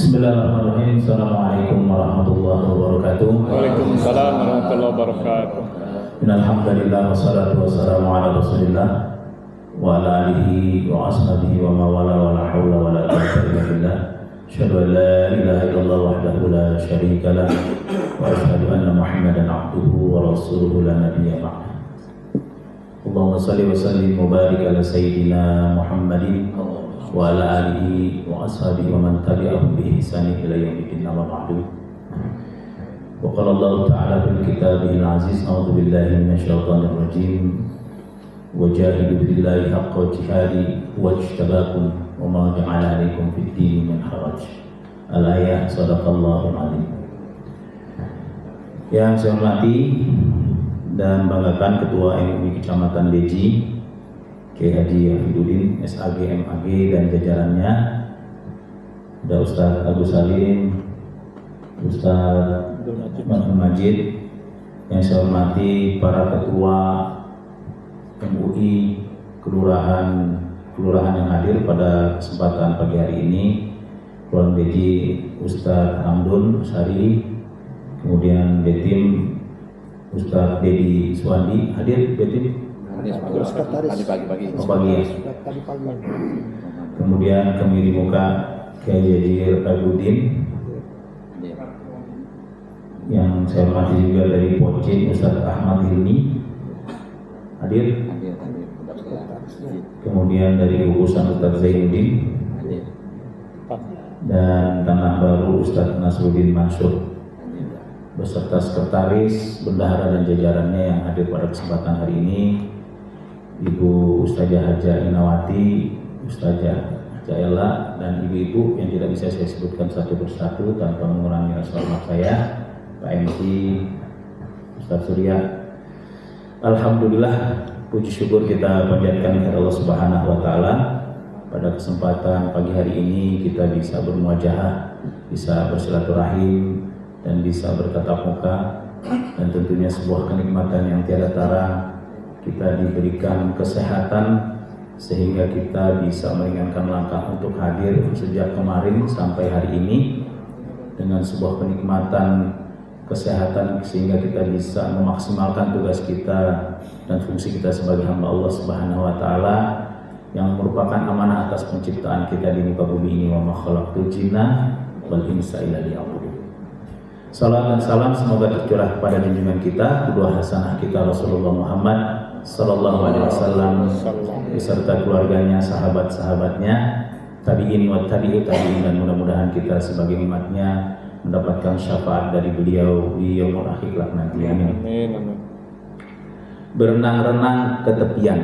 Bismillahirrahmanirrahim. Assalamualaikum warahmatullahi wabarakatuh. Waalaikumsalam warahmatullahi wabarakatuh. Innalhamdulillah wassalatu wassalamu ala Rasulillah wa ala alihi wa ashabihi wa mawala wa la haula wa la quwwata illa billah. Asyhadu an la ilaha illallah wahdahu la syarika lah wa asyhadu anna Muhammadan abduhu wa rasuluhu la nabiyya ba'da. Allahumma shalli wa sallim wa barik ala sayyidina Muhammadin wa ala alihi wa ashabihi wa man tabi'ahum bi ihsani ila yaumiddin amma ba'du. Wa qala Allah ta'ala fil kitabihil aziz a'udzu billahi minasyaitonir rajim wa jahidu billahi haqqa jihadi wajtabakum wa ma ja'ala 'alaikum fid din min haraj. Al-ayah sadaqallahul azim. Yang saya hormati dan banggakan Ketua MUI Kecamatan Beji Kiai Haji Afiduddin SAG MAG dan jajarannya, ada Ustaz Agus Salim, Ustaz Majid. Yang saya hormati para ketua MUI kelurahan yang hadir pada kesempatan pagi hari ini, Kelurahan Beji Ustaz Hamdun Sari, kemudian Betim Ustaz Dedi Suwandi hadir. Betim pagi. Kemudian kemiri muka Kiai Haji Afiduddin. Yang saya hormati juga dari Pocin Ustaz Ahmad Hilmi hadir. Kemudian dari Gugusan Ustaz Zainuddin dan Tanah Baru Ustaz Nasruddin Mansur beserta sekretaris, bendahara dan jajarannya yang hadir pada kesempatan hari ini, Ibu Ustazah Haja Inawati, Ustazah Haja Ella, dan ibu-ibu yang tidak bisa saya sebutkan satu persatu tanpa mengurangi rasa hormat saya, Pak MC, Ustaz Surya. Alhamdulillah, puji syukur kita panjatkan kepada Allah Subhanahu wa taala. Pada kesempatan pagi hari ini kita bisa bermuajahah, bisa bersilaturahim dan bisa bertatap muka, dan tentunya sebuah kenikmatan yang tiada tara. Kita diberikan kesehatan sehingga kita bisa meringankan langkah untuk hadir sejak kemarin sampai hari ini dengan sebuah kenikmatan kesehatan sehingga kita bisa memaksimalkan tugas kita dan fungsi kita sebagai hamba Allah Subhanahu wa taala yang merupakan amanah atas penciptaan kita di muka bumi ini. Wa ma khalaqtul jinna wal insa illa liya'budun. Salam dan salam semoga tercurah kepada junjungan kita, kedua hasanah kita Rasulullah Muhammad Sallallahu Alaihi Wasallam beserta keluarganya, sahabat-sahabatnya, tabiin wa tabi'ut tabi'in, dan mudah-mudahan kita sebagai umatnya mendapatkan syafaat dari beliau di yaumul akhir kelak nanti. Amin. Berenang-renang ke tepian,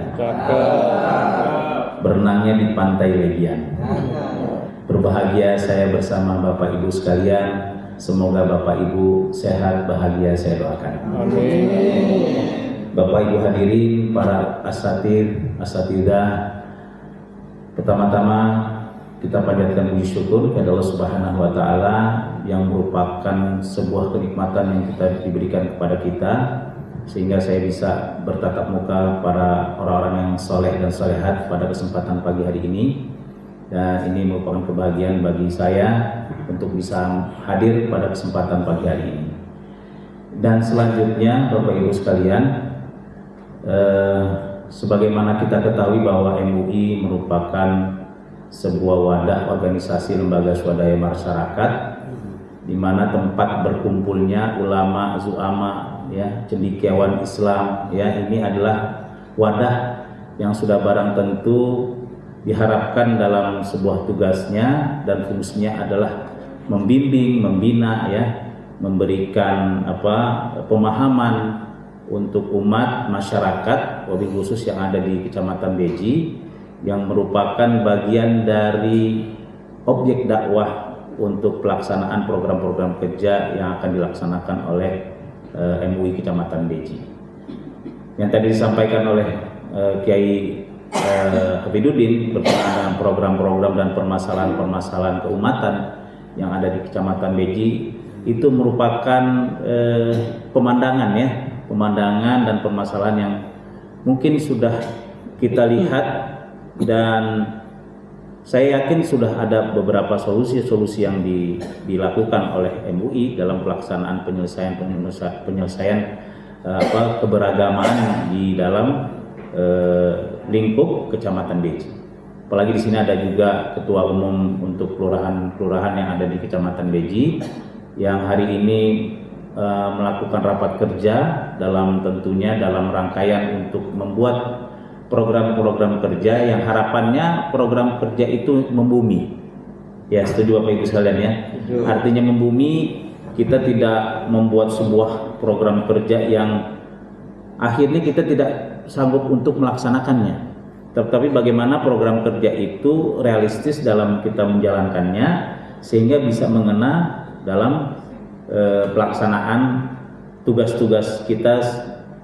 berenangnya di pantai Legian. Berbahagia saya bersama Bapak Ibu sekalian. Semoga Bapak Ibu sehat, bahagia, saya doakan. Amin. Bapak Ibu hadirin, para asatidzah, pertama-tama kita panjatkan puji syukur kepada Allah Subhanahu wa taala yang merupakan sebuah kenikmatan yang kita diberikan kepada kita sehingga saya bisa bertatap muka para orang-orang yang soleh dan solehat pada kesempatan pagi hari ini. Dan ini merupakan kebahagiaan bagi saya untuk bisa hadir pada kesempatan pagi hari ini. Dan selanjutnya Bapak Ibu sekalian, sebagaimana kita ketahui bahwa MUI merupakan sebuah wadah organisasi lembaga swadaya masyarakat di mana tempat berkumpulnya ulama, zuama, ya, cendekiawan Islam, ya, ini adalah wadah yang sudah barang tentu diharapkan dalam sebuah tugasnya dan fungsinya adalah membimbing, membina, ya, memberikan pemahaman untuk umat masyarakat, wabil khusus yang ada di Kecamatan Beji, yang merupakan bagian dari objek dakwah untuk pelaksanaan program-program kerja yang akan dilaksanakan oleh MUI Kecamatan Beji. Yang tadi disampaikan oleh Kiai Afiduddin berkenaan dengan program-program dan permasalahan-permasalahan keumatan yang ada di Kecamatan Beji, itu merupakan pemandangan dan permasalahan yang mungkin sudah kita lihat dan Saya yakin sudah ada beberapa solusi-solusi yang dilakukan oleh MUI dalam pelaksanaan penyelesaian keberagaman di dalam lingkup Kecamatan Beji. Apalagi di sini ada juga ketua umum untuk kelurahan yang ada di Kecamatan Beji yang hari ini melakukan rapat kerja tentunya dalam rangkaian untuk membuat program-program kerja yang harapannya program kerja itu membumi. Ya, setuju Bapak Ibu sekalian ya. Artinya membumi, kita tidak membuat sebuah program kerja yang akhirnya kita tidak sanggup untuk melaksanakannya. Tetapi bagaimana program kerja itu realistis dalam kita menjalankannya sehingga bisa mengena dalam pelaksanaan tugas-tugas kita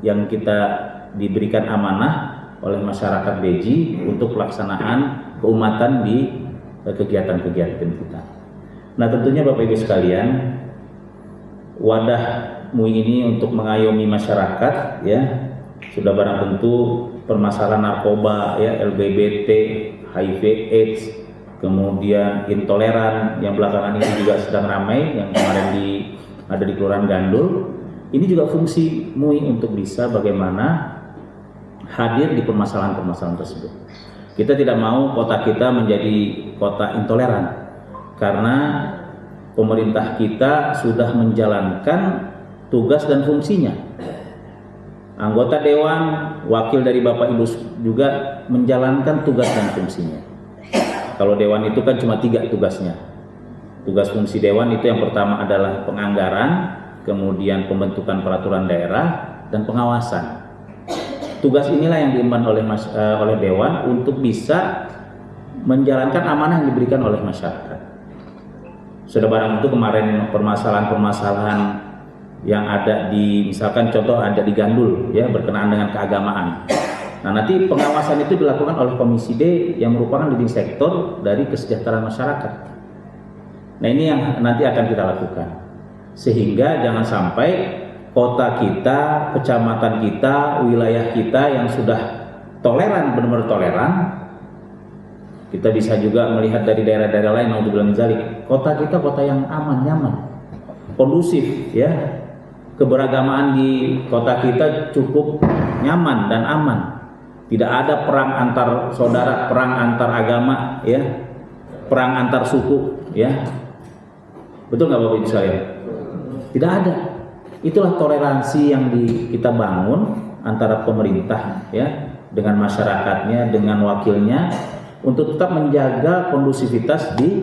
yang kita diberikan amanah oleh masyarakat Beji untuk pelaksanaan keumatan di kegiatan-kegiatan kita. Nah, tentunya Bapak Ibu sekalian, wadah MUI ini untuk mengayomi masyarakat ya, sudah barang tentu permasalahan narkoba ya, LGBT, HIV, AIDS, kemudian intoleran yang belakangan ini juga sedang ramai, yang kemarin ada di Kelurahan Gandul. Ini juga fungsi MUI untuk bisa bagaimana hadir di permasalahan-permasalahan tersebut. Kita tidak mau kota kita menjadi kota intoleran karena pemerintah kita sudah menjalankan tugas dan fungsinya. Anggota dewan, wakil dari Bapak Ibu juga menjalankan tugas dan fungsinya. Kalau dewan itu kan cuma 3 tugasnya. Tugas fungsi dewan itu yang pertama adalah penganggaran, kemudian pembentukan peraturan daerah, dan pengawasan. Tugas inilah yang diemban oleh dewan untuk bisa menjalankan amanah yang diberikan oleh masyarakat. Sudah barang itu kemarin permasalahan-permasalahan yang ada misalkan contoh ada di Gandul ya, berkenaan dengan keagamaan. Nah, nanti pengawasan itu dilakukan oleh Komisi D yang merupakan leading sektor dari kesejahteraan masyarakat. Nah, ini yang nanti akan kita lakukan sehingga jangan sampai kota kita, kecamatan kita, wilayah kita yang sudah toleran, benar-benar toleran. Kita bisa juga melihat dari daerah-daerah lain, naudzubillah min dzalik, kota kita kota yang aman, nyaman, kondusif ya. Keberagamaan di kota kita cukup nyaman dan aman. Tidak ada perang antar saudara, perang antar agama ya, perang antar suku ya. Betul nggak Bapak Ibu sekalian? Tidak ada. Itulah toleransi yang kita bangun antara pemerintah ya dengan masyarakatnya, dengan wakilnya untuk tetap menjaga kondusivitas di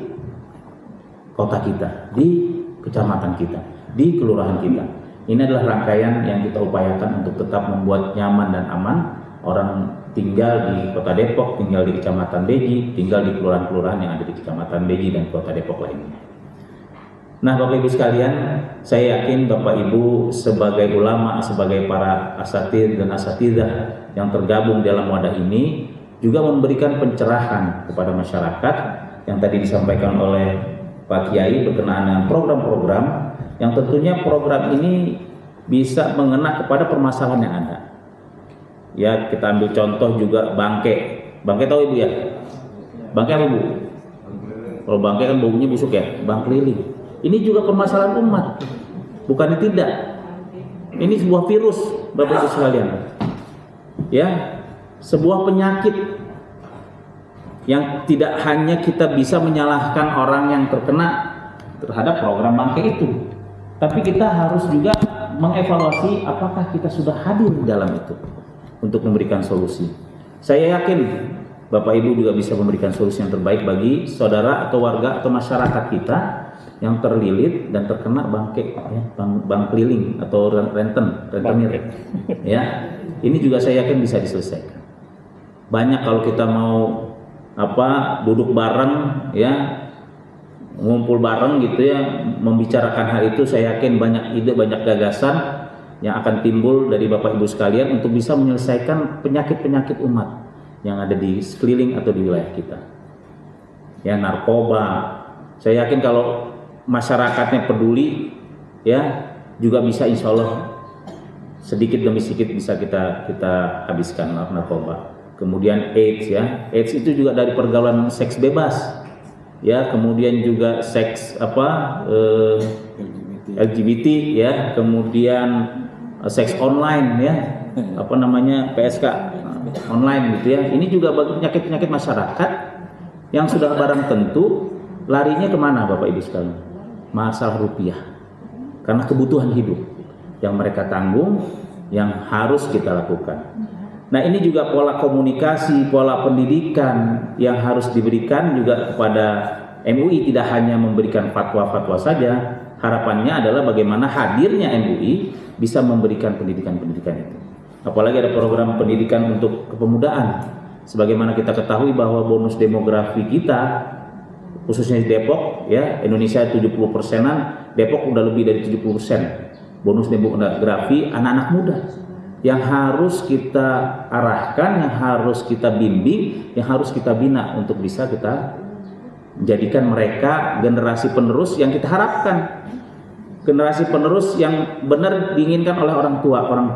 kota kita, di kecamatan kita, di kelurahan kita. Ini adalah rangkaian yang kita upayakan untuk tetap membuat nyaman dan aman orang tinggal di Kota Depok, tinggal di Kecamatan Beji, tinggal di kelurahan-kelurahan yang ada di Kecamatan Beji dan Kota Depok lainnya. Nah, Bapak Ibu sekalian, saya yakin Bapak Ibu sebagai ulama, sebagai para asatidz dan asatidzah yang tergabung dalam wadah ini juga memberikan pencerahan kepada masyarakat yang tadi disampaikan oleh Pak Kiai berkenaan dengan program-program yang tentunya program ini bisa mengena kepada permasalahan yang ada. Ya, kita ambil contoh juga bangke. Bangke tahu Ibu ya? Bangke apa Bu? Kalau bangke kan baunya busuk ya, bang keliling. Ini juga permasalahan umat, bukan tidak. Ini sebuah virus, Bapak Ibu sekalian. Ya, sebuah penyakit yang tidak hanya kita bisa menyalahkan orang yang terkena terhadap program bangke itu, tapi kita harus juga mengevaluasi apakah kita sudah hadir di dalam itu untuk memberikan solusi. Saya yakin Bapak Ibu juga bisa memberikan solusi yang terbaik bagi saudara atau warga atau masyarakat kita yang terlilit dan terkena bangke ya, bang keliling atau rentenir ya. Ini juga saya yakin bisa diselesaikan. Banyak kalau kita mau duduk bareng ya, ngumpul bareng gitu ya, membicarakan hal itu, saya yakin banyak ide, banyak gagasan yang akan timbul dari Bapak Ibu sekalian untuk bisa menyelesaikan penyakit-penyakit umat yang ada di sekeliling atau di wilayah kita. Ya, narkoba. Saya yakin kalau masyarakatnya peduli ya, juga bisa insya Allah sedikit demi sedikit bisa kita habiskan narkoba. kemudian AIDS ya. AIDS itu juga dari pergaulan seks bebas. Ya, kemudian juga seks LGBT ya, kemudian seks online ya, PSK online gitu ya. Ini juga penyakit-penyakit masyarakat yang sudah barang tentu larinya kemana Bapak Ibu sekalian? Masalah rupiah, karena kebutuhan hidup yang mereka tanggung, yang harus kita lakukan. Nah, ini juga pola komunikasi, pola pendidikan yang harus diberikan juga kepada MUI, tidak hanya memberikan fatwa-fatwa saja. Harapannya adalah bagaimana hadirnya MUI bisa memberikan pendidikan-pendidikan itu. Apalagi ada program pendidikan untuk kepemudaan. Sebagaimana kita ketahui bahwa bonus demografi kita, khususnya di Depok, ya, Indonesia 70%-an, Depok udah lebih dari 70%. Bonus demografi anak-anak muda yang harus kita arahkan, yang harus kita bimbing, yang harus kita bina untuk bisa kita menjadikan mereka generasi penerus yang kita harapkan, generasi penerus yang benar diinginkan oleh orang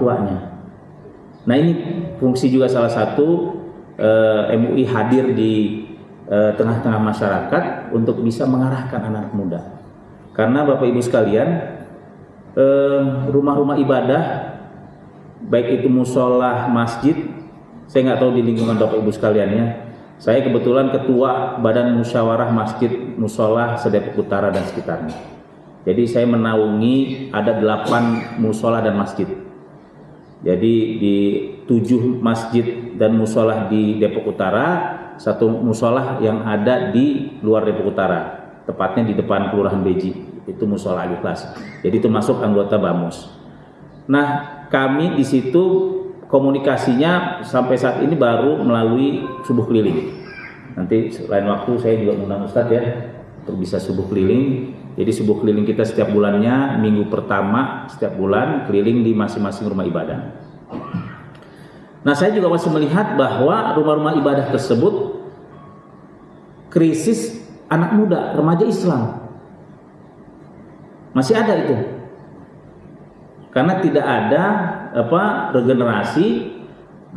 tuanya. Nah, ini fungsi juga salah satu MUI hadir di tengah-tengah masyarakat untuk bisa mengarahkan anak muda. Karena Bapak Ibu sekalian, rumah-rumah ibadah, baik itu musola, masjid, saya nggak tahu di lingkungan Bapak Ibu sekalian ya. Saya kebetulan ketua Badan Musyawarah Masjid Musola se-Depok Utara dan sekitarnya. Jadi saya menaungi ada 8 musola dan masjid. Jadi di 7 masjid dan musola di Depok Utara, 1 musola yang ada di luar Depok Utara, tepatnya di depan Kelurahan Beji, itu musola Al-Ikhlas. Jadi itu masuk anggota BAMUS. Nah, kami di situ komunikasinya sampai saat ini baru melalui subuh keliling. Nanti lain waktu saya juga undang Ustadz ya untuk bisa subuh keliling. Jadi subuh keliling kita setiap bulannya, minggu pertama setiap bulan keliling di masing-masing rumah ibadah. Nah, saya juga masih melihat bahwa rumah-rumah ibadah tersebut krisis anak muda, remaja Islam. Masih ada itu. Karena tidak ada regenerasi,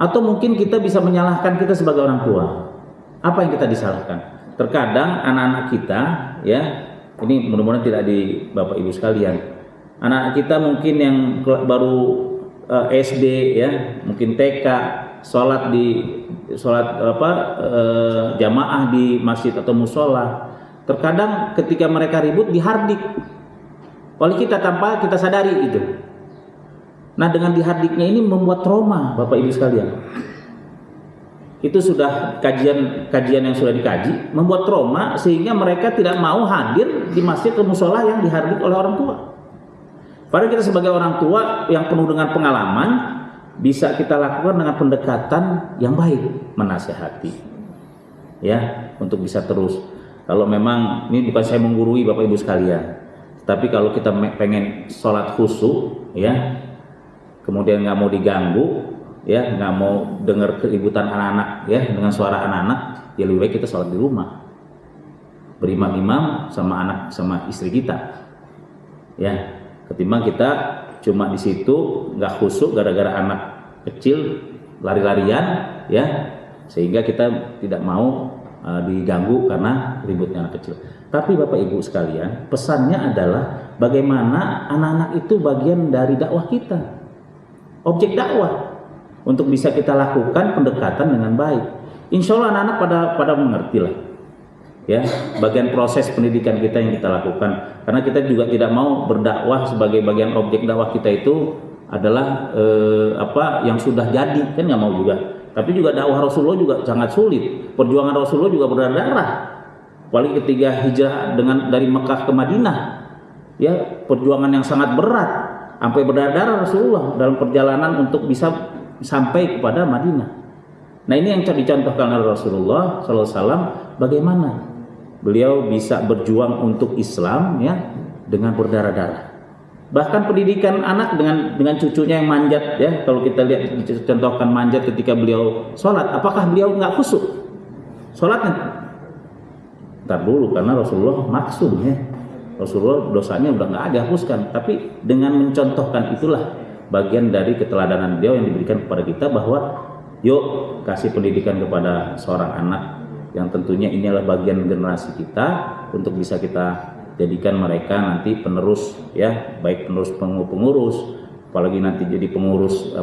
atau mungkin kita bisa menyalahkan kita sebagai orang tua. Apa yang kita disalahkan? Terkadang anak-anak kita ya, ini mudah-mudahan tidak di Bapak Ibu sekalian. Anak kita mungkin yang baru SD ya, mungkin TK, sholat jamaah di masjid atau musola. Terkadang ketika mereka ribut dihardik oleh kita tanpa kita sadari itu. Nah, dengan dihardiknya ini membuat trauma Bapak Ibu sekalian. Itu sudah kajian yang sudah dikaji, membuat trauma sehingga mereka tidak mau hadir di masjid atau musola yang dihardik oleh orang tua. Padahal kita sebagai orang tua yang penuh dengan pengalaman, bisa kita lakukan dengan pendekatan yang baik, menasihati. Ya, untuk bisa terus. Kalau memang ini bukan saya menggurui Bapak Ibu sekalian, tapi kalau kita pengen sholat khusyuk ya, kemudian nggak mau diganggu ya, nggak mau dengar keributan anak-anak ya, dengan suara anak-anak, ya lebih baik kita sholat di rumah berimam-imam sama anak sama istri kita ya, ketimbang kita cuma di situ nggak khusyuk gara-gara anak kecil lari-larian ya, sehingga kita tidak mau diganggu karena ributnya anak kecil. Tapi Bapak Ibu sekalian, pesannya adalah bagaimana anak-anak itu bagian dari dakwah kita, objek dakwah, untuk bisa kita lakukan pendekatan dengan baik. Insya Allah anak-anak pada mengerti lah ya, bagian proses pendidikan kita yang kita lakukan, karena kita juga tidak mau berdakwah sebagai bagian objek dakwah kita itu adalah yang sudah jadi, kan nggak mau juga. Tapi juga dakwah Rasulullah juga sangat sulit, perjuangan Rasulullah juga berdarah-darah, apalagi ketika hijrah dari Mekah ke Madinah ya, perjuangan yang sangat berat, sampai berdarah-darah Rasulullah dalam perjalanan untuk bisa sampai kepada Madinah. Nah, ini yang dicontohkan oleh Rasulullah SAW, bagaimana beliau bisa berjuang untuk Islam ya dengan berdarah-darah. Bahkan pendidikan anak dengan cucunya yang manjat ya, kalau kita lihat dicontohkan manjat ketika beliau sholat, apakah beliau nggak khusyuk sholatnya? Ntar dulu, karena Rasulullah maksum ya, Rasulullah dosanya udah nggak dihapuskan, tapi dengan mencontohkan itulah bagian dari keteladanan beliau yang diberikan kepada kita, bahwa Yuk kasih pendidikan kepada seorang anak yang tentunya ini adalah bagian generasi kita untuk bisa kita jadikan mereka nanti penerus, ya, baik penerus pengurus, apalagi nanti jadi pengurus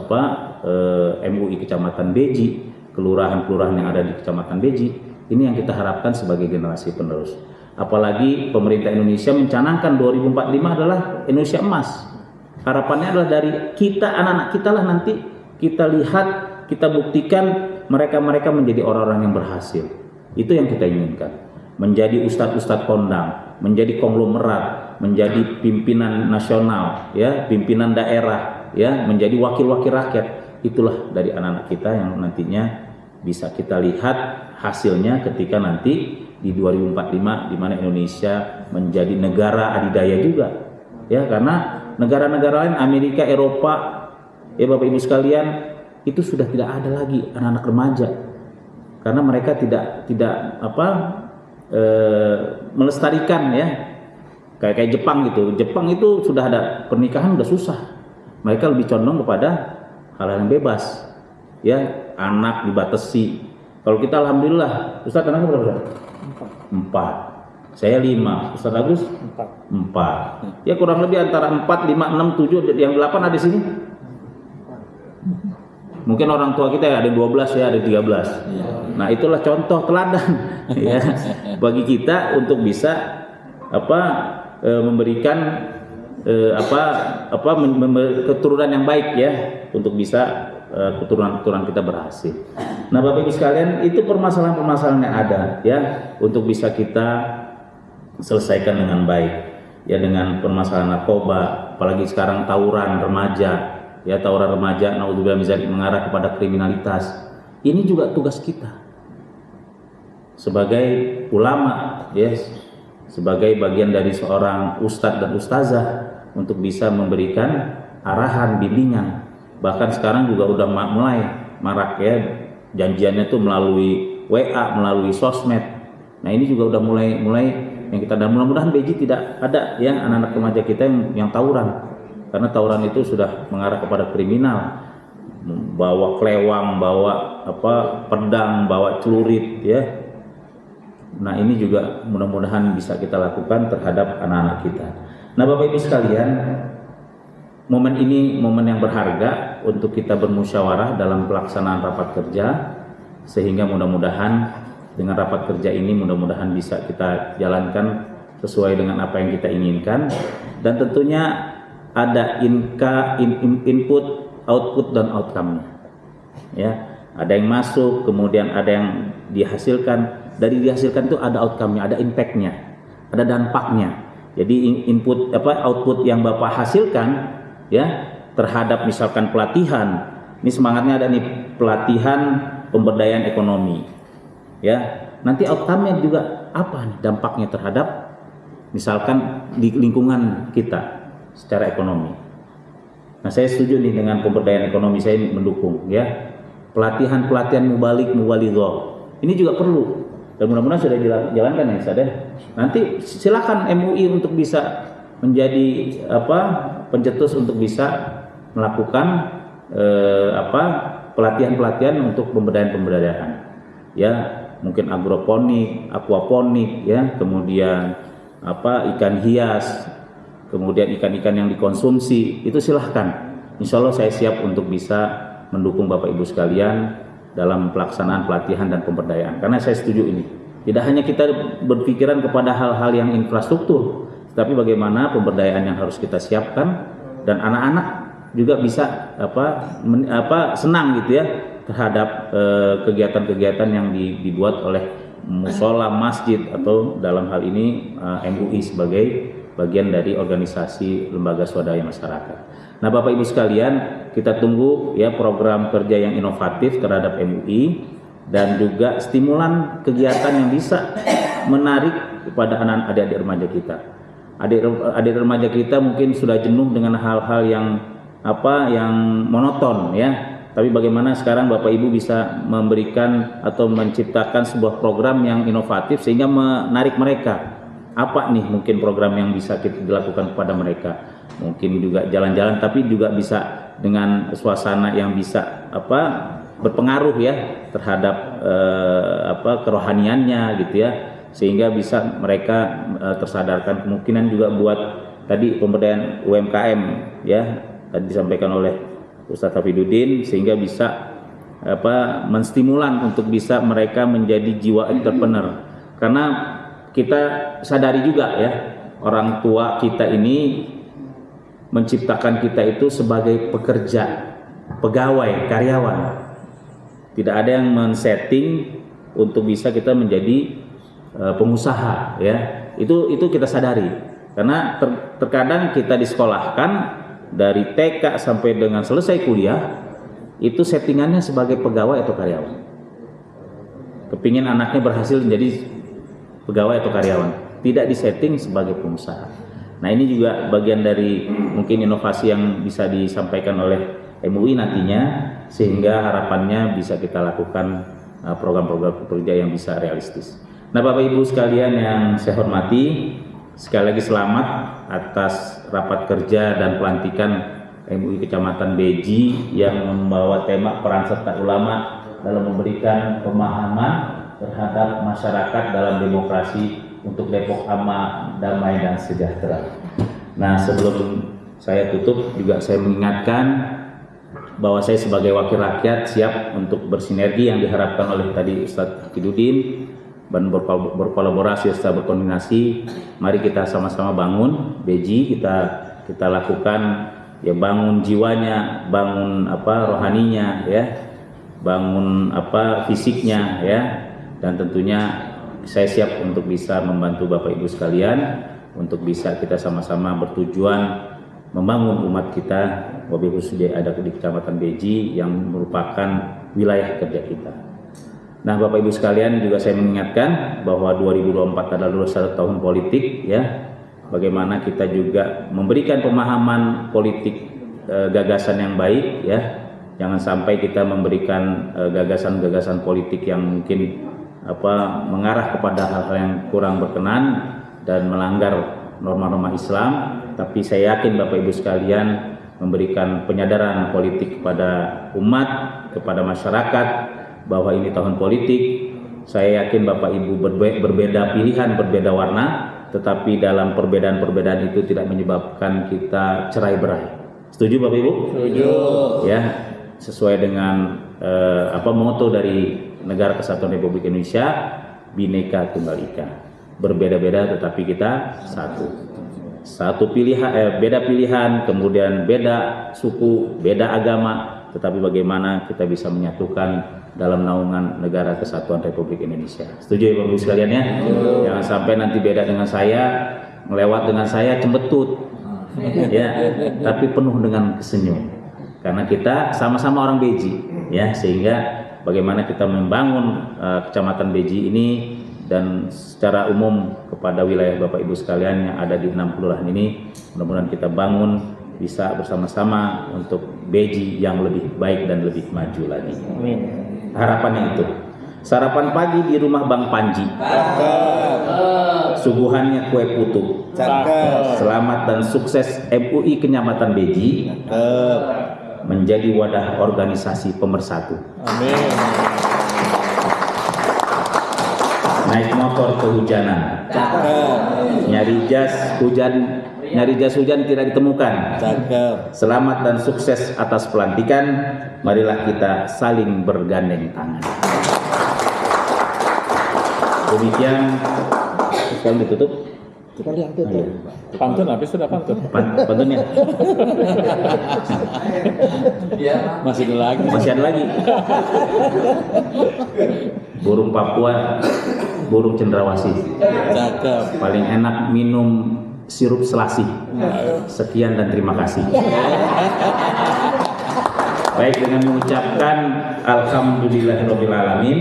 MUI Kecamatan Beji, kelurahan-kelurahan yang ada di Kecamatan Beji. Ini yang kita harapkan sebagai generasi penerus. Apalagi pemerintah Indonesia mencanangkan 2045 adalah Indonesia emas. Harapannya adalah dari kita, anak-anak kita lah nanti kita lihat, kita buktikan mereka-mereka menjadi orang-orang yang berhasil. Itu yang kita inginkan. Menjadi ustadz-ustadz kondang, menjadi konglomerat, menjadi pimpinan nasional, ya, pimpinan daerah, ya, menjadi wakil-wakil rakyat. Itulah dari anak-anak kita yang nantinya bisa kita lihat hasilnya ketika nanti di 2045 di mana Indonesia menjadi negara adidaya juga. Ya, karena negara-negara lain Amerika, Eropa, ya Bapak Ibu sekalian, itu sudah tidak ada lagi anak-anak remaja. Karena mereka tidak melestarikan, ya, kayak Jepang gitu. Jepang itu sudah ada pernikahan udah susah, mereka lebih condong kepada hal yang bebas, ya, anak dibatasi. Kalau kita alhamdulillah, Ustaz anaknya berapa? 4. Saya 5, Ustaz Agus 4. Ya kurang lebih antara 4, 5, 6, 7, yang 8 ada di sini. Mungkin orang tua kita ada 12, ya, ada 13. Nah, itulah contoh teladan ya bagi kita untuk bisa memberikan keturunan yang baik, ya, untuk bisa keturunan kita berhasil. Nah, Bapak Ibu sekalian, itu permasalahan-permasalahan yang ada, ya, untuk bisa kita selesaikan dengan baik, ya, dengan permasalahan narkoba, apalagi sekarang tawuran remaja. Ya, tawuran remaja, naudzubillah min dzalik, mengarah kepada kriminalitas. Ini juga tugas kita sebagai ulama, ya, sebagai bagian dari seorang ustadz dan ustazah untuk bisa memberikan arahan, bimbingan. Bahkan sekarang juga udah mulai marak, ya, janjiannya tuh melalui WA, melalui sosmed. Nah, ini juga udah mulai yang kita, dan mudah-mudahan Beji tidak ada, ya, anak-anak remaja kita yang tawuran. Karena tawuran itu sudah mengarah kepada kriminal, bawa kelewang, bawa pedang, bawa celurit, ya. Nah, ini juga mudah-mudahan bisa kita lakukan terhadap anak-anak kita. Nah, Bapak Ibu sekalian, momen ini momen yang berharga untuk kita bermusyawarah dalam pelaksanaan rapat kerja, sehingga mudah-mudahan dengan rapat kerja ini mudah-mudahan bisa kita jalankan sesuai dengan apa yang kita inginkan, dan tentunya ada input, output, dan outcome-nya, ya. Ada yang masuk, kemudian ada yang dihasilkan. Dari dihasilkan itu ada outcome-nya, ada impact-nya, ada dampaknya. Jadi output yang Bapak hasilkan, ya, terhadap misalkan pelatihan. Ini semangatnya ada nih, pelatihan pemberdayaan ekonomi, ya. Nanti outcome-nya juga apa nih, dampaknya terhadap misalkan di lingkungan kita secara ekonomi. Nah, saya setuju nih dengan pemberdayaan ekonomi, saya mendukung, ya. Pelatihan mubalighoh ini juga perlu, dan mudah-mudahan sudah dijalankan, ya, sadar. Nanti silakan MUI untuk bisa menjadi pencetus untuk bisa melakukan pelatihan-pelatihan untuk pemberdayaan, ya, mungkin agroponik, aquaponik, ya, kemudian ikan hias, kemudian ikan-ikan yang dikonsumsi, itu silahkan. Insya Allah saya siap untuk bisa mendukung Bapak Ibu sekalian dalam pelaksanaan pelatihan dan pemberdayaan. Karena saya setuju ini. Tidak hanya kita berpikiran kepada hal-hal yang infrastruktur, tapi bagaimana pemberdayaan yang harus kita siapkan, dan anak-anak juga bisa senang, gitu, ya, terhadap kegiatan-kegiatan yang dibuat oleh musola, masjid, atau dalam hal ini MUI sebagai bagian dari organisasi lembaga swadaya masyarakat. Nah, Bapak Ibu sekalian, kita tunggu, ya, program kerja yang inovatif terhadap MUI, dan juga stimulan kegiatan yang bisa menarik kepada adik-adik remaja kita. Adik remaja kita mungkin sudah jenuh dengan hal-hal yang monoton, ya. Tapi bagaimana sekarang Bapak Ibu bisa memberikan atau menciptakan sebuah program yang inovatif sehingga menarik mereka. Apa nih mungkin program yang bisa kita dilakukan kepada mereka? Mungkin juga jalan-jalan, tapi juga bisa dengan suasana yang bisa berpengaruh ya terhadap kerohaniannya gitu ya, sehingga bisa mereka tersadarkan. Kemungkinan juga buat tadi pemberdayaan UMKM ya, tadi disampaikan oleh Ustadz Hafidudin, sehingga bisa menstimulan untuk bisa mereka menjadi jiwa entrepreneur. Karena kita sadari juga ya, orang tua kita ini menciptakan kita itu sebagai pekerja, pegawai, karyawan. Tidak ada yang men-setting untuk bisa kita menjadi pengusaha ya. Itu kita sadari. Karena terkadang kita disekolahkan dari TK sampai dengan selesai kuliah itu settingannya sebagai pegawai atau karyawan. Kepingin anaknya berhasil menjadi pegawai atau karyawan, tidak disetting sebagai pengusaha. Nah, ini juga bagian dari mungkin inovasi yang bisa disampaikan oleh MUI nantinya, sehingga harapannya bisa kita lakukan program-program kerja yang bisa realistis. Nah, Bapak Ibu sekalian yang saya hormati, sekali lagi selamat atas rapat kerja dan pelantikan MUI Kecamatan Beji yang membawa tema peran serta ulama dalam memberikan pemahaman terhadap masyarakat dalam demokrasi untuk Depok aman, damai dan sejahtera. Nah, sebelum saya tutup juga saya mengingatkan bahwa saya sebagai wakil rakyat siap untuk bersinergi yang diharapkan oleh tadi Ustadz Hafidudin dan berkolaborasi serta berkoordinasi. Mari kita sama-sama bangun Beji, kita lakukan ya, bangun jiwanya, bangun rohaninya ya, bangun fisiknya ya, dan tentunya saya siap untuk bisa membantu Bapak Ibu sekalian untuk bisa kita sama-sama bertujuan membangun umat kita, wabil khusus ada di Kecamatan Beji yang merupakan wilayah kerja kita. Nah, Bapak Ibu sekalian, juga saya mengingatkan bahwa 2024 adalah satu tahun politik ya. Bagaimana kita juga memberikan pemahaman politik gagasan yang baik ya. Jangan sampai kita memberikan gagasan-gagasan politik yang mungkin mengarah kepada hal-hal yang kurang berkenan dan melanggar norma-norma Islam. Tapi saya yakin Bapak Ibu sekalian memberikan penyadaran politik kepada umat, kepada masyarakat bahwa ini tahun politik. Saya yakin Bapak Ibu berbeda pilihan, berbeda warna, tetapi dalam perbedaan-perbedaan itu tidak menyebabkan kita cerai-berai. Setuju Bapak Ibu? Setuju. Ya, sesuai dengan moto dari Negara Kesatuan Republik Indonesia, Bhinneka Tunggal Ika. Berbeda-beda tetapi kita satu. Satu pilihan, beda pilihan, kemudian beda suku, beda agama, tetapi bagaimana kita bisa menyatukan dalam naungan Negara Kesatuan Republik Indonesia. Setuju ya Bapak Ibu sekalian ya? Jangan sampai nanti beda dengan saya, melewat dengan saya cembetut. Ya, tapi penuh dengan kesenyum. Karena kita sama-sama orang Beji ya, sehingga bagaimana kita membangun Kecamatan Beji ini dan secara umum kepada wilayah Bapak Ibu sekalian yang ada di 6 kelurahan ini, mudah-mudahan kita bangun bisa bersama-sama untuk Beji yang lebih baik dan lebih maju lagi. Amin. Harapannya itu. Sarapan pagi di rumah Bang Panji. Suguhannya kue putu. Selamat dan sukses MUI Kecamatan Beji menjadi wadah organisasi pemersatu. Amin. Naik motor kehujanan. Nyari jas hujan tidak ditemukan. Selamat dan sukses atas pelantikan. Marilah kita saling bergandeng tangan. Demikian, sekarang ditutup. Pantun habis sudah pantun. Pantunnya. Masih ada lagi. Masih ada lagi. Burung Papua, burung cendrawasih. Paling enak minum sirup selasi. Sekian dan terima kasih. Baik, dengan mengucapkan alhamdulillahirabbil alamin.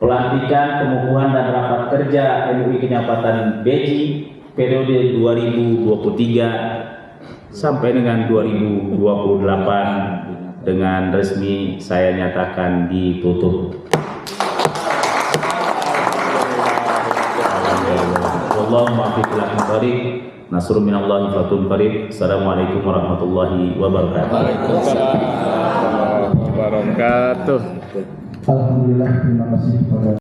Pelantikan, pengukuhan dan rapat kerja MUI Kecamatan Beji periode 2023 sampai dengan 2028 dengan resmi saya nyatakan ditutup. Allah ma'afiq ila thariq. Nasrun minallahi fathun qarib. Assalamualaikum warahmatullahi wabarakatuh. Waalaikumsalam warahmatullahi wabarakatuh. Alhamdulillah, terima kasih kepada